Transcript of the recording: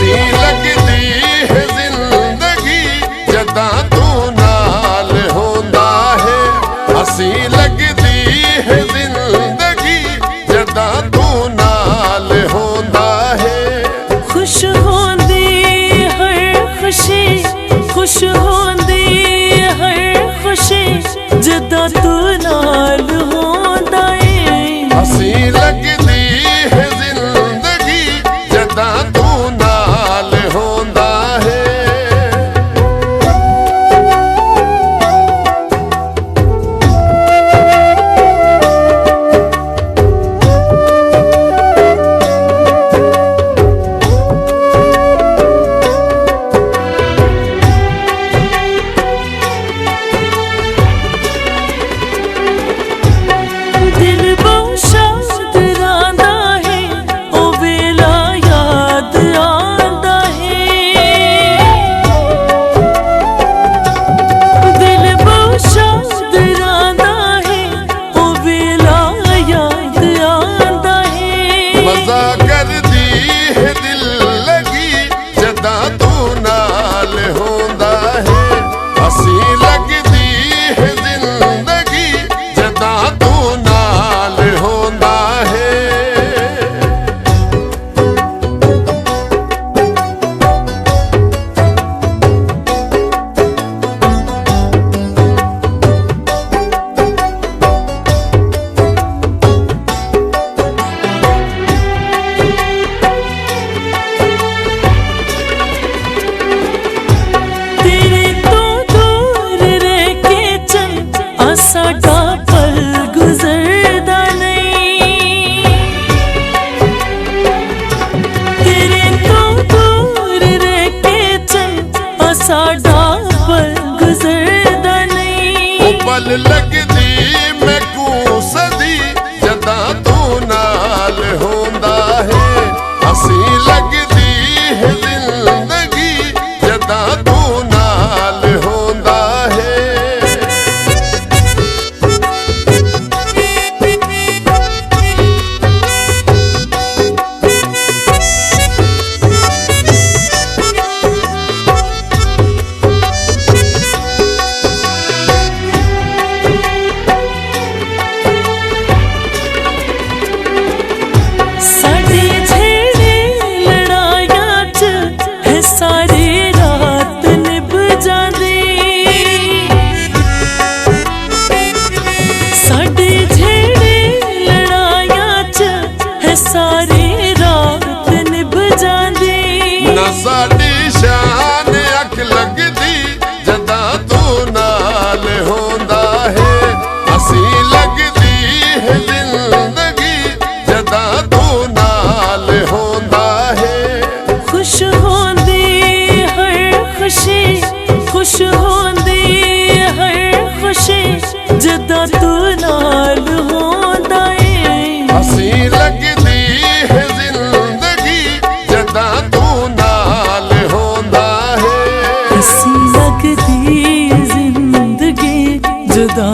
हसी लगदी है जिंदगी जदा तू नाल होंदा है। हसी लगदी है जिंदगी जदा तू नाल होंदा है। खुश होंदी हर खुशी, खुश होंदी हर खुशी जदा तू नाल होंदा है। हसी लगदी है जिंदगी जदा तू नाल होंदा है। पल लगदी मैकू सदी जदा तू नाल होंदा है। हसी लगदी है जिंदगी जदा तू नाल होंदा है। सारी रात निभ जांदी ना साडी शान अख लगदी जदा तू नाल होंदा है। हसी लगदी है जिंदगी जदा तू नाल होंदा है। खुश होंदी हर खुशी, खुश होंदी हर खुशी जदा तू नाल होंदा है। हसी लगदी है जिंदगी जदा तू नाल होंदा है। हसी लगदी जिंदगी जदा